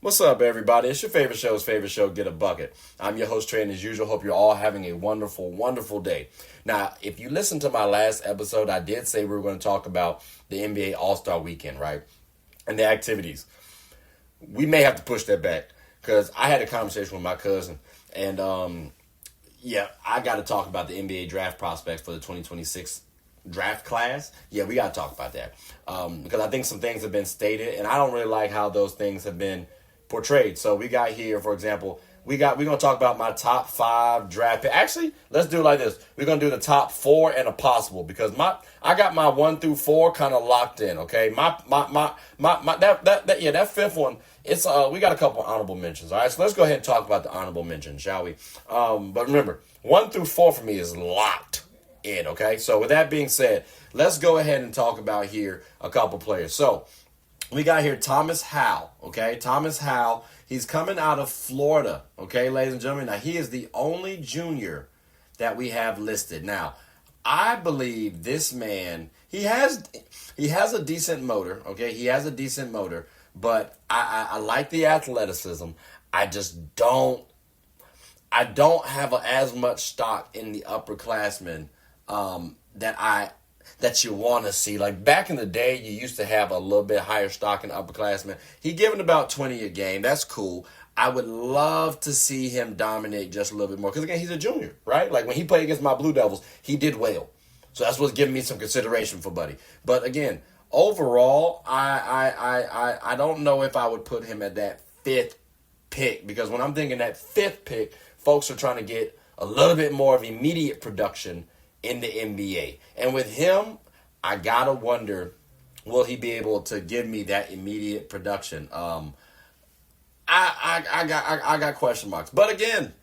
What's up, everybody? It's your favorite show, Get a Bucket. I'm your host, Trey, and as usual, hope you're all having a wonderful, wonderful day. Now, if you listened to my last episode, I did say we were going to talk about the NBA All-Star Weekend, right? And the activities. We may have to push that back because I had a conversation with my cousin, and I got to talk about the NBA draft prospects for the 2026 draft class. Yeah, we got to talk about that because I think some things have been stated, and I don't really like how those things have been portrayed. So we got here, for example, we're gonna talk about my top 5 draft pick. Actually, let's do it like this. We're gonna do the top 4 and a possible because I got my 1 through 4 kind of locked in. Okay, that fifth one. It's we got a couple honorable mentions. All right, so let's go ahead and talk about the honorable mentions, shall we? But remember, 1 through 4 for me is locked in. Okay, so with that being said, let's go ahead and talk about here a couple players. So we got here Thomas Haugh, okay? Thomas Haugh, he's coming out of Florida, okay, ladies and gentlemen. Now, he is the only junior that we have listed. Now, I believe this man, he has a decent motor, okay? He has a decent motor, but I like the athleticism. I just don't have as much stock in the upperclassmen that you want to see. Like back in the day, you used to have a little bit higher stock in upperclassmen. He giving about 20 a game. That's cool. I would love to see him dominate just a little bit more. Because again, he's a junior, right? Like when he played against my Blue Devils, he did well. So that's what's giving me some consideration for Buddy. But again, overall, I don't know if I would put him at that 5th pick. Because when I'm thinking that 5th pick, folks are trying to get a little bit more of immediate production in the NBA. And with him, I gotta wonder, will he be able to give me that immediate production? I got question marks. But again,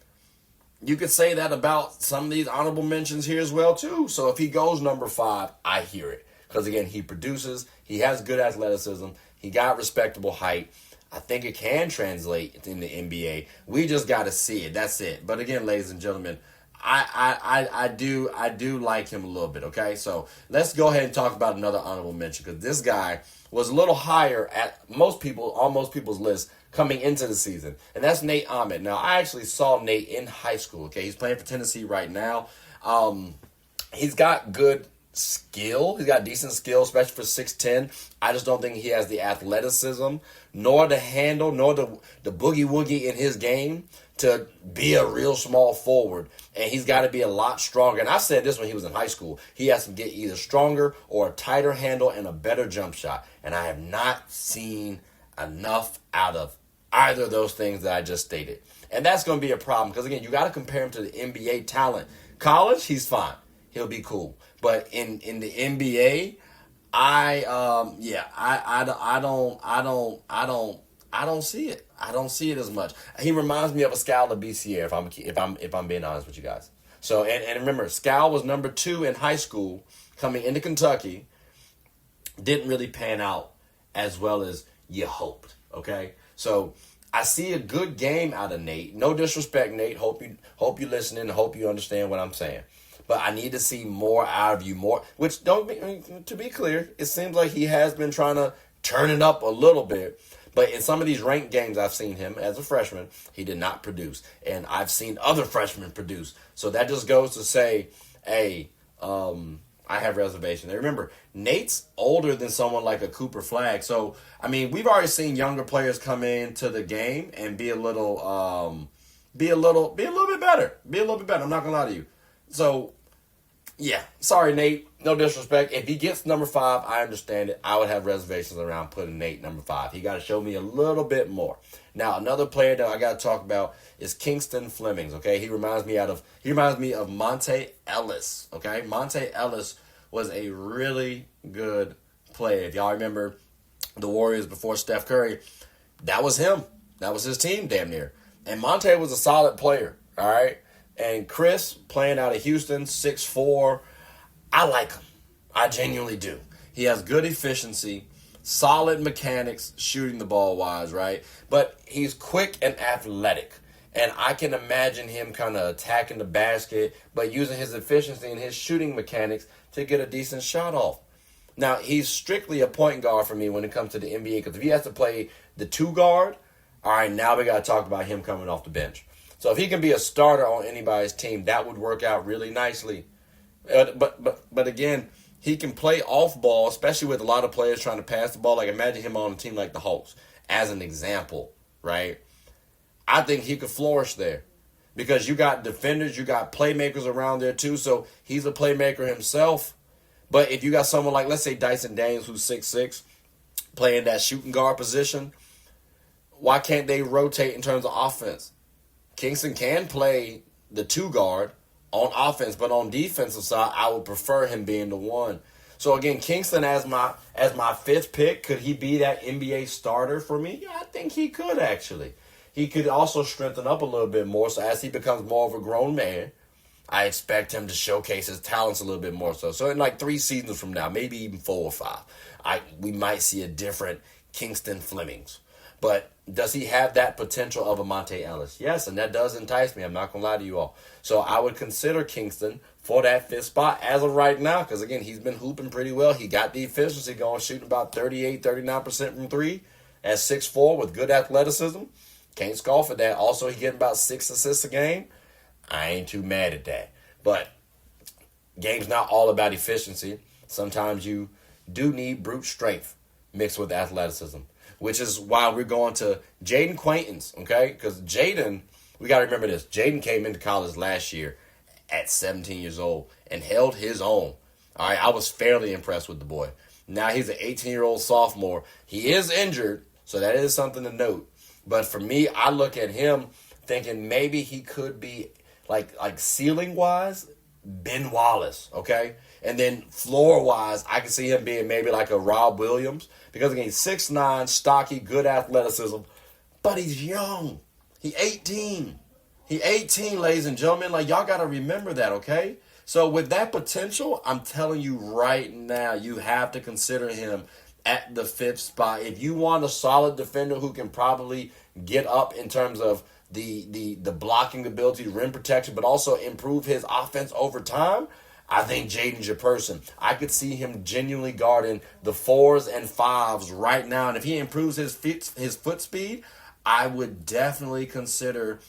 you could say that about some of these honorable mentions here as well too. So if he goes number 5, I hear it. Because again, he produces, he has good athleticism, he got respectable height. I think it can translate in the NBA. We just got to see it. That's it. But again, ladies and gentlemen, I do like him a little bit, okay? So let's go ahead and talk about another honorable mention because this guy was a little higher at on most people's list coming into the season, and that's Nate Ament. Now, I actually saw Nate in high school, okay? He's playing for Tennessee right now. He's got good skill. He's got decent skill, especially for 6'10". I just don't think he has the athleticism, nor the handle, nor the boogie-woogie in his game to be a real small forward. And he's got to be a lot stronger. And I said this when he was in high school. He has to get either stronger or a tighter handle and a better jump shot. And I have not seen enough out of either of those things that I just stated. And that's going to be a problem because, again, you got to compare him to the NBA talent. College, he's fine. He'll be cool. But in the NBA, I don't see it. I don't see it as much. He reminds me of a Scal if I'm being honest with you guys. So and remember, Scal was number 2 in high school coming into Kentucky. Didn't really pan out as well as you hoped. Okay, so I see a good game out of Nate. No disrespect, Nate. Hope you listening. Hope you understand what I'm saying. But I need to see more out of you, more. Which to be clear, it seems like he has been trying to turn it up a little bit. But in some of these ranked games I've seen him as a freshman, he did not produce. And I've seen other freshmen produce. So that just goes to say, hey, I have reservations. And remember, Nate's older than someone like a Cooper Flagg. So, I mean, we've already seen younger players come into the game and be a little bit better. Be a little bit better. I'm not going to lie to you. So, yeah, sorry, Nate. No disrespect. If he gets number 5, I understand it. I would have reservations around putting Nate number 5. He got to show me a little bit more. Now, another player that I got to talk about is Kingston Flemings. Okay, he reminds me of Monte Ellis. Okay, Monte Ellis was a really good player. If y'all remember the Warriors before Steph Curry, that was him. That was his team, damn near. And Monte was a solid player. All right. And Chris, playing out of Houston, 6'4", I like him. I genuinely do. He has good efficiency, solid mechanics, shooting the ball wise, right? But he's quick and athletic. And I can imagine him kind of attacking the basket, but using his efficiency and his shooting mechanics to get a decent shot off. Now, he's strictly a point guard for me when it comes to the NBA, because if he has to play the 2 guard, All right, now we got to talk about him coming off the bench. So if he can be a starter on anybody's team, that would work out really nicely. But again, he can play off ball, especially with a lot of players trying to pass the ball. Like imagine him on a team like the Hawks, as an example, right? I think he could flourish there because you got defenders, you got playmakers around there too. So he's a playmaker himself. But if you got someone like, let's say, Dyson Daniels, who's 6'6", playing that shooting guard position, why can't they rotate in terms of offense? Kingston can play the 2 guard on offense, but on defensive side, I would prefer him being the 1. So again, Kingston as my 5th pick, could he be that NBA starter for me? Yeah, I think he could actually. He could also strengthen up a little bit more. So as he becomes more of a grown man, I expect him to showcase his talents a little bit more so. So in like 3 seasons from now, maybe even 4 or 5, we might see a different Kingston Flemings. But does he have that potential of a Monte Ellis? Yes, and that does entice me. I'm not going to lie to you all. So I would consider Kingston for that 5th spot as of right now because, again, he's been hooping pretty well. He got the efficiency going, shooting about 38, 39% from 3 at 6'4" with good athleticism. Can't scoff at that. Also, he getting about 6 assists a game. I ain't too mad at that. But game's not all about efficiency. Sometimes you do need brute strength mixed with athleticism, which is why we're going to Jaden Quaintance, okay? Because Jaden, we got to remember this. Jaden came into college last year at 17 years old and held his own. All right, I was fairly impressed with the boy. Now he's an 18-year-old sophomore. He is injured, so that is something to note. But for me, I look at him thinking maybe he could be, like ceiling-wise, Ben Wallace, okay? And then floor-wise, I can see him being maybe like a Rob Williams. Because, again, he's 6'9", stocky, good athleticism. But he's young. He's 18. He's 18, ladies and gentlemen. Like, y'all got to remember that, okay? So, with that potential, I'm telling you right now, you have to consider him at the 5th spot. If you want a solid defender who can probably get up in terms of the blocking ability, rim protection, but also improve his offense over time, I think Jaden's your person. I could see him genuinely guarding the 4s and 5s right now. And if he improves his foot speed, I would definitely consider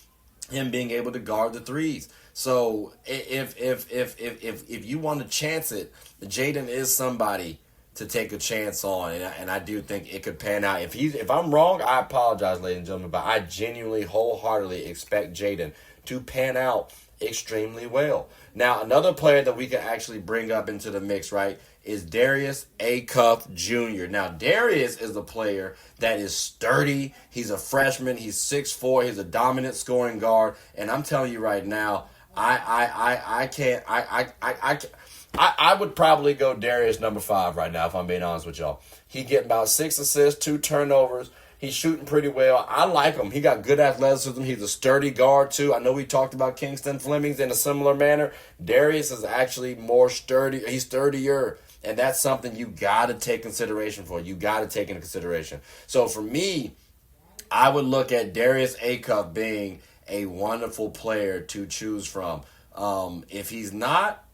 him being able to guard the 3s. So if you want to chance it, Jaden is somebody to take a chance on, and I do think it could pan out. If I'm wrong, I apologize, ladies and gentlemen, but I genuinely, wholeheartedly expect Jaden to pan out extremely well. Now, another player that we can actually bring up into the mix, right, is Darius Acuff Jr. Now, Darius is a player that is sturdy. He's a freshman. He's 6'4". He's a dominant scoring guard, and I'm telling you right now, I would probably go Darius number 5 right now, if I'm being honest with y'all. He getting about 6 assists, 2 turnovers. He's shooting pretty well. I like him. He got good athleticism. He's a sturdy guard, too. I know we talked about Kingston Flemings in a similar manner. Darius is actually more sturdy. He's sturdier. And that's something you got to take consideration for. You got to take into consideration. So for me, I would look at Darius Acuff being a wonderful player to choose from. If he's not,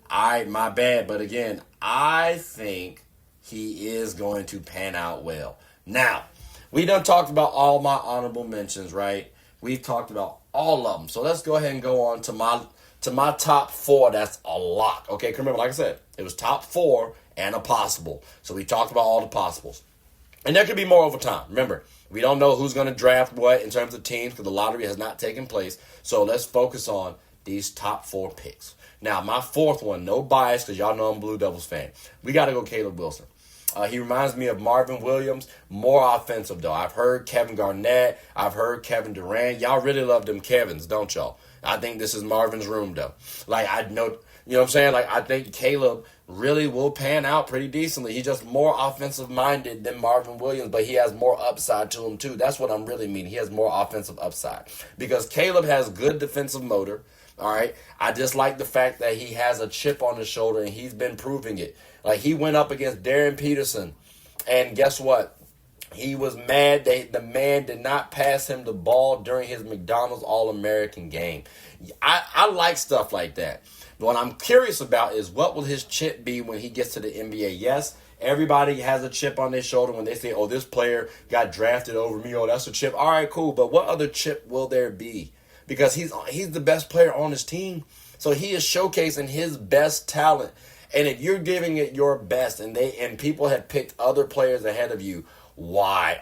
my bad. But again, I think he is going to pan out well. Now, we done talked about all my honorable mentions, right? We've talked about all of them. So let's go ahead and go on to my top 4. That's a lot. Okay, remember, like I said, it was top 4 and a possible. So we talked about all the possibles. And there could be more over time. Remember, we don't know who's going to draft what in terms of teams because the lottery has not taken place. So let's focus on these top 4 picks. Now, my 4th one, no bias because y'all know I'm a Blue Devils fan. We got to go Caleb Wilson. He reminds me of Marvin Williams, more offensive, though. I've heard Kevin Garnett. I've heard Kevin Durant. Y'all really love them Kevins, don't y'all? I think this is Marvin's room, though. Like, I know, you know what I'm saying? Like, I think Caleb really will pan out pretty decently. He's just more offensive-minded than Marvin Williams, but he has more upside to him, too. That's what I'm really meaning. He has more offensive upside. Because Caleb has good defensive motor, all right? I just like the fact that he has a chip on his shoulder, and he's been proving it. Like, he went up against Darryn Peterson, and guess what? He was mad that the man did not pass him the ball during his McDonald's All-American game. I like stuff like that. What I'm curious about is what will his chip be when he gets to the NBA? Yes, Everybody has a chip on their shoulder when they say, oh, this player got drafted over me. Oh, that's a chip. All right, cool. But what other chip will there be? Because he's the best player on his team. So he is showcasing his best talent. And if you're giving it your best and people have picked other players ahead of you, why?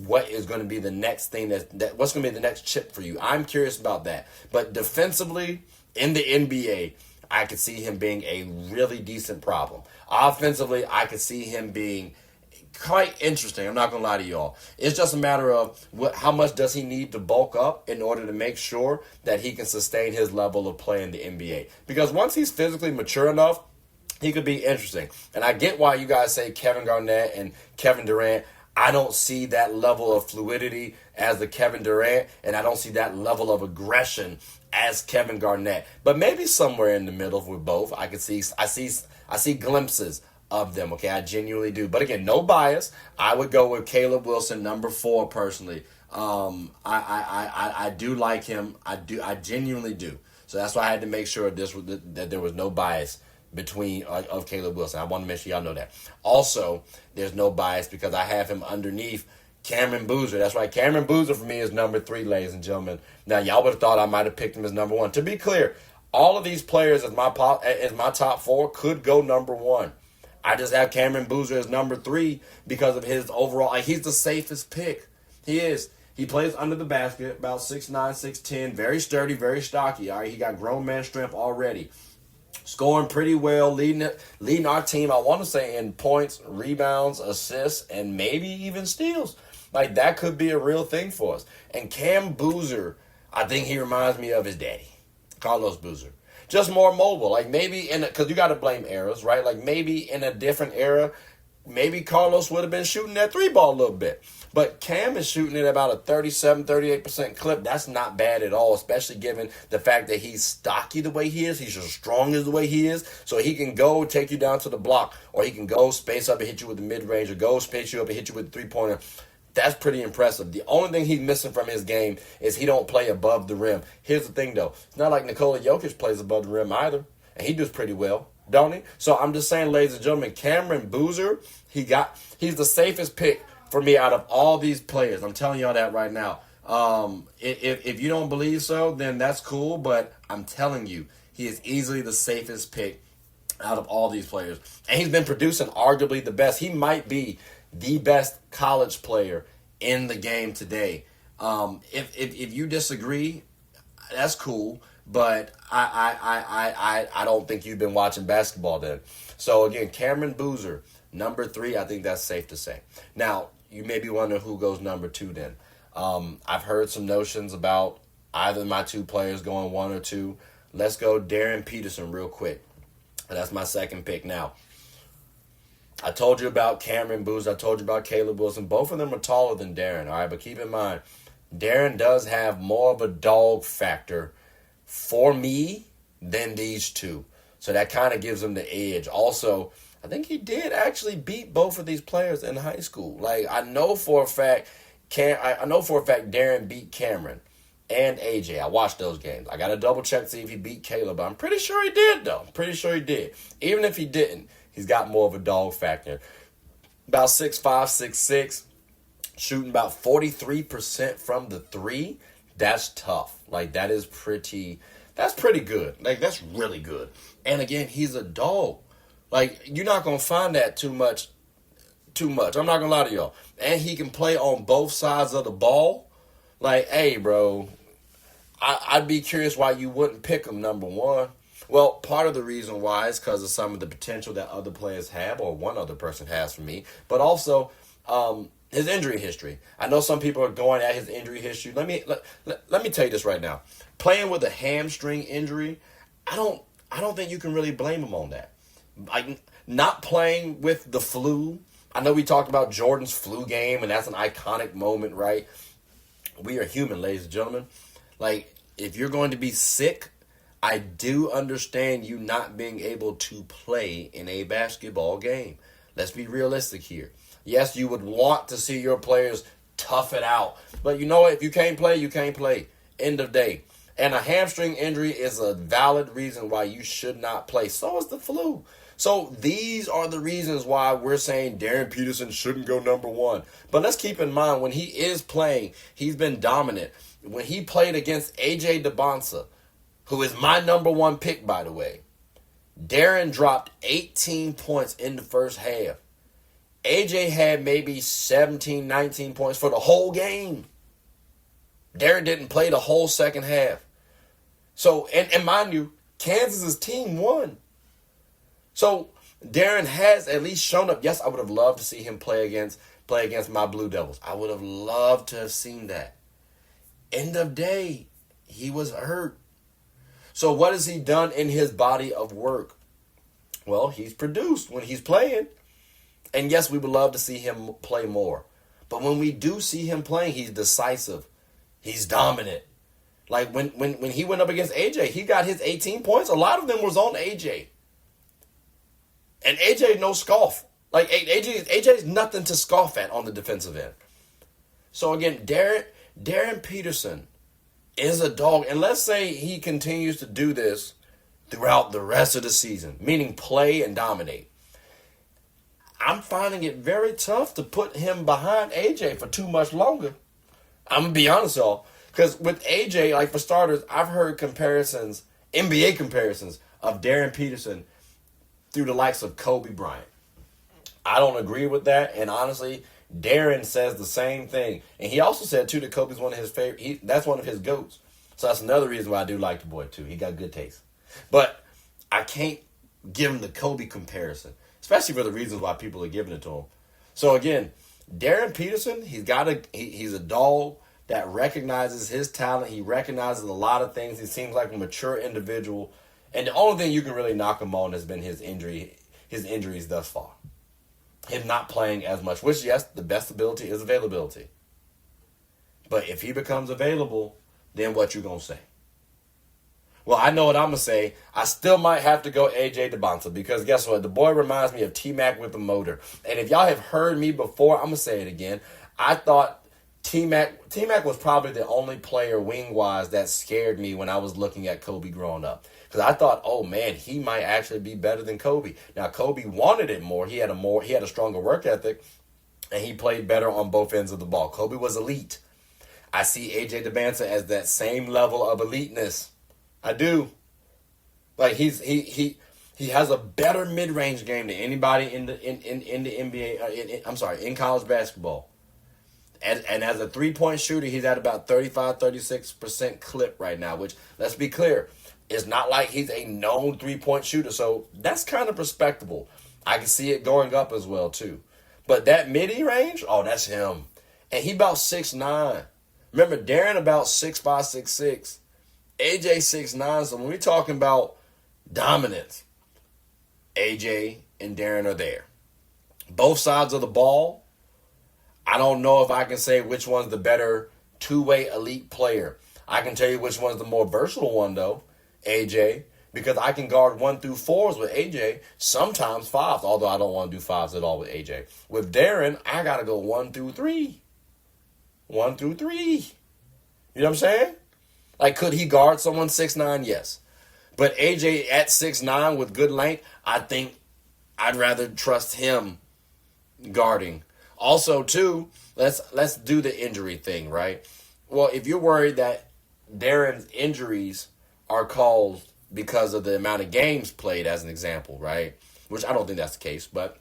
What is going to be the next thing what's going to be the next chip for you? I'm curious about that. But defensively, in the NBA, I could see him being a really decent problem. Offensively, I could see him being quite interesting. I'm not going to lie to y'all. It's just a matter of how much does he need to bulk up in order to make sure that he can sustain his level of play in the NBA. Because once he's physically mature enough, he could be interesting. And I get why you guys say Kevin Garnett and Kevin Durant. I don't see that level of fluidity as the Kevin Durant, and I don't see that level of aggression as Kevin Garnett. But maybe somewhere in the middle with both, I see glimpses of them. Okay, I genuinely do. But again, no bias. I would go with Caleb Wilson, number 4, personally. I do like him. I genuinely do. So that's why I had to make sure that there was no bias between of Caleb Wilson. I want to make sure y'all know that. Also, there's no bias because I have him underneath Cameron Boozer. That's right. Cameron Boozer for me is number 3, ladies and gentlemen. Now, y'all would have thought I might have picked him as number 1. To be clear, all of these players as my top 4 could go number 1. I just have Cameron Boozer as number 3 because of his overall. He's the safest pick. He is. He plays under the basket, about 6'9", 6'10", very sturdy, very stocky. All right, he got grown man strength already. Scoring pretty well, leading our team, I want to say, in points, rebounds, assists, and maybe even steals. Like, that could be a real thing for us. And Cam Boozer, I think he reminds me of his daddy, Carlos Boozer. Just more mobile. Like, maybe because you got to blame eras, right? Like, maybe in a different era, maybe Carlos would have been shooting that 3-ball a little bit. But Cam is shooting it about a 37, 38% clip. That's not bad at all, especially given the fact that he's stocky the way he is. He's as strong as the way he is. So he can go take you down to the block, or he can go space up and hit you with the mid-range, or go space you up and hit you with the three-pointer. That's pretty impressive. The only thing he's missing from his game is he don't play above the rim. Here's the thing, though. It's not like Nikola Jokic plays above the rim either. And he does pretty well, don't he? So I'm just saying, ladies and gentlemen, Cameron Boozer, he's the safest pick for me out of all these players. I'm telling y'all that right now. If you don't believe so, then that's cool. But I'm telling you, he is easily the safest pick out of all these players. And he's been producing arguably the best. He might be the best college player in the game today. If you disagree, that's cool. But I don't think you've been watching basketball then. So again, Cameron Boozer, number 3, I think that's safe to say. Now, you may be wondering who goes number 2 then. I've heard some notions about either of my 2 players going 1 or 2. Let's go Darryn Peterson real quick. And that's my second pick. Now, I told you about Cameron Boozer. I told you about Caleb Wilson. Both of them are taller than Darryn, all right? But keep in mind, Darryn does have more of a dog factor for me than these 2. So that kind of gives him the edge. Also, I think he did actually beat both of these players in high school. Like, I know for a fact Darryn beat Cameron and AJ. I watched those games. I got to double check to see if he beat Caleb, but I'm pretty sure he did, though. Pretty sure he did. Even if he didn't, he's got more of a dog factor. About 6'5", 6'6", shooting about 43% from the 3. That's tough. Like, that's pretty good. Like, that's really good. And again, he's a dog. Like, you're not going to find that too much. I'm not going to lie to y'all. And he can play on both sides of the ball. Like, hey, bro, I'd be curious why you wouldn't pick him number 1. Well, part of the reason why is because of some of the potential that other players have, or one other person has for me, but also his injury history. I know some people are going at his injury history. Let me tell you this right now. Playing with a hamstring injury, I don't think you can really blame him on that. Like, not playing with the flu. I know we talked about Jordan's flu game, and that's an iconic moment, right? We are human, ladies and gentlemen. Like, if you're going to be sick, I do understand you not being able to play in a basketball game. Let's be realistic here. Yes, you would want to see your players tough it out. But you know what? If you can't play, you can't play. End of day. And a hamstring injury is a valid reason why you should not play. So is the flu. So these are the reasons why we're saying Darryn Peterson shouldn't go number one. But let's keep in mind, when he is playing, he's been dominant. When he played against A.J. Dybantsa, who is my number one pick, by the way, Darryn dropped 18 points in the first half. A.J. had maybe 17, 19 points for the whole game. Darryn didn't play the whole second half. So, and mind you, Kansas's team won. So Darryn has at least shown up. Yes, I would have loved to see him play against my Blue Devils. I would have loved to have seen that. End of day, he was hurt. So what has he done in his body of work? Well, he's produced when he's playing. And yes, we would love to see him play more. But when we do see him playing, he's decisive. He's dominant. Like when he went up against AJ, he got his 18 points. A lot of them was on AJ. And AJ no scoff. Like AJ's nothing to scoff at on the defensive end. So again, Darryn Peterson is a dog. And let's say he continues to do this throughout the rest of the season, meaning play and dominate. I'm finding it very tough to put him behind AJ for too much longer. I'm going to be honest, y'all. Because with AJ, like for starters, I've heard comparisons, NBA comparisons of Darryn Peterson through the likes of Kobe Bryant. I don't agree with that. And honestly, Darryn says the same thing. And he also said, too, that Kobe's one of his favorite. That's one of his GOATs. So that's another reason why I do like the boy, too. He got good taste. But I can't give him the Kobe comparison, especially for the reasons why people are giving it to him. So again, Darryn Peterson, he's a dog that recognizes his talent. He recognizes a lot of things. He seems like a mature individual. And the only thing you can really knock him on has been his injuries thus far. Him not playing as much, which, yes, the best ability is availability. But if he becomes available, then what you going to say? Well, I know what I'm going to say. I still might have to go A.J. Dybantsa because guess what? The boy reminds me of T-Mac with the motor. And if y'all have heard me before, I'm going to say it again. I thought T-Mac was probably the only player wing-wise that scared me when I was looking at Kobe growing up. Because I thought, oh man, he might actually be better than Kobe. Now, Kobe wanted it more. He had a stronger work ethic, and he played better on both ends of the ball. Kobe was elite. I see A.J. Dybantsa as that same level of eliteness. I do. Like he has a better mid-range game than anybody in the NBA. In college basketball. And as a three-point shooter, he's at about 35-36% clip right now, which, let's be clear, it's not like he's a known three-point shooter. So that's kind of respectable. I can see it going up as well, too. But that midi range, oh, that's him. And he about 6'9". Remember, Darryn about 6'5", 6'6". AJ 6'9". So when we're talking about dominance, AJ and Darryn are there. Both sides of the ball, I don't know if I can say which one's the better two-way elite player. I can tell you which one's the more versatile one, though, AJ, because I can guard 1 through 4s with AJ, sometimes 5s, although I don't want to do 5s at all with AJ. With Darryn, I got to go 1 through 3. 1 through 3. You know what I'm saying? Like, could he guard someone 6'9"? Yes. But AJ at 6'9" with good length, I think I'd rather trust him guarding. Also, too, let's do the injury thing, right? Well, if you're worried that Darryn's injuries are caused because of the amount of games played, as an example, right? Which I don't think that's the case, but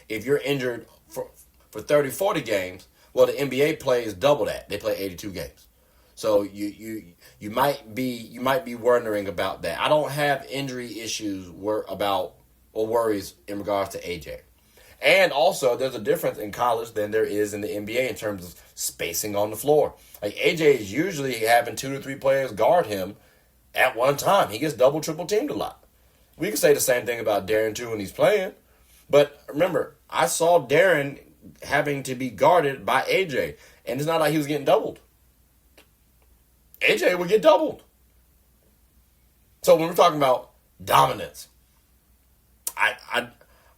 if you're injured for 30, 40 games, well, the NBA plays double that. They play 82 games. So you might be wondering about that. I don't have injury issues worries in regards to AJ. And also, there's a difference in college than there is in the NBA in terms of spacing on the floor. Like, AJ is usually having 2 to 3 players guard him at one time. He gets double, triple teamed a lot. We can say the same thing about Darryn, too, when he's playing. But remember, I saw Darryn having to be guarded by AJ. And it's not like he was getting doubled. AJ would get doubled. So when we're talking about dominance,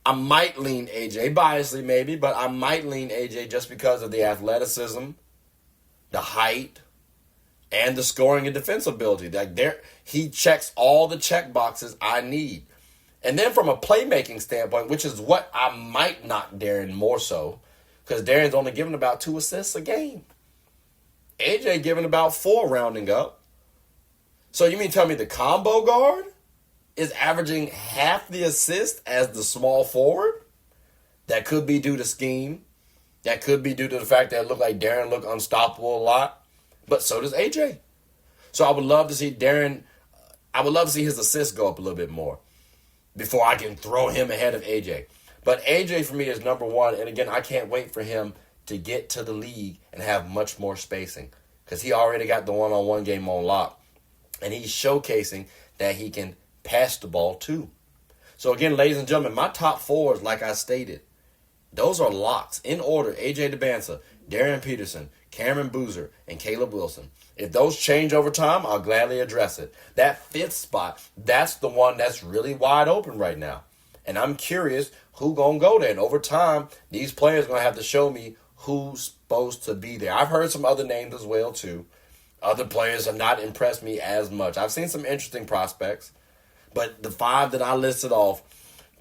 I might lean AJ, biasly maybe, but I might lean AJ just because of the athleticism, the height, and the scoring and defensive ability. Like, he checks all the check boxes I need. And then from a playmaking standpoint, which is what I might knock Darryn more so, because Darryn's only given about 2 assists a game. AJ giving about 4 rounding up. So you mean tell me the combo guard is averaging half the assist as the small forward? That could be due to scheme. That could be due to the fact that it looked like Darryn looked unstoppable a lot. But so does AJ. So I would love to see Darryn. I would love to see his assists go up a little bit more before I can throw him ahead of AJ. But AJ for me is number 1. And again, I can't wait for him to get to the league and have much more spacing. Because he already got the one-on-one game on lock. And he's showcasing that he can pass the ball too. So again, ladies and gentlemen, my top 4s, like I stated, those are locks in order. AJ Dybantsa, Darryn Peterson, Cameron Boozer, and Caleb Wilson. If those change over time, I'll gladly address it. That 5th spot, that's the one that's really wide open right now. And I'm curious who gonna go there. And over time, these players are gonna have to show me who's supposed to be there. I've heard some other names as well too. Other players have not impressed me as much. I've seen some interesting prospects, but the 5 that I listed off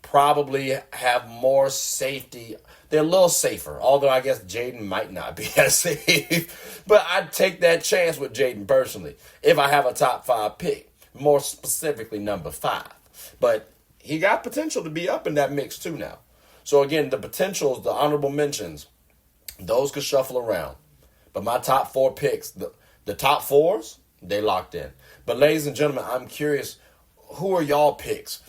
probably have more safety. They're a little safer, although I guess Jaden might not be as safe. But I'd take that chance with Jaden personally if I have a top 5 pick, more specifically number 5. But he got potential to be up in that mix too now. So again, the potentials, the honorable mentions, those could shuffle around. But my top 4 picks, the top 4s, they locked in. But ladies and gentlemen, I'm curious, who are y'all picks?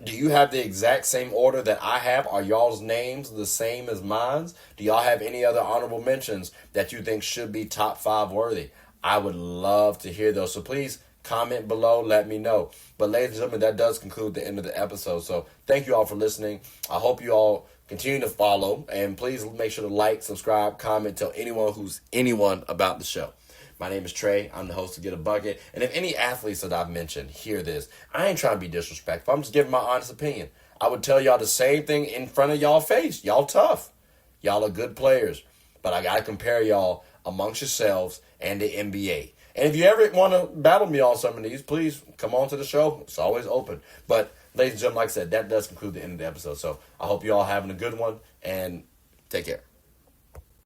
Do you have the exact same order that I have? Are y'all's names the same as mine? Do y'all have any other honorable mentions that you think should be top 5 worthy? I would love to hear those. So please comment below. Let me know. But ladies and gentlemen, that does conclude the end of the episode. So thank you all for listening. I hope you all continue to follow. And please make sure to like, subscribe, comment, tell anyone who's anyone about the show. My name is Trey. I'm the host of Get a Bucket. And if any athletes that I've mentioned hear this, I ain't trying to be disrespectful. I'm just giving my honest opinion. I would tell y'all the same thing in front of y'all face. Y'all tough. Y'all are good players. But I got to compare y'all amongst yourselves and the NBA. And if you ever want to battle me on some of these, please come on to the show. It's always open. But ladies and gentlemen, like I said, that does conclude the end of the episode. So I hope you all having a good one and take care.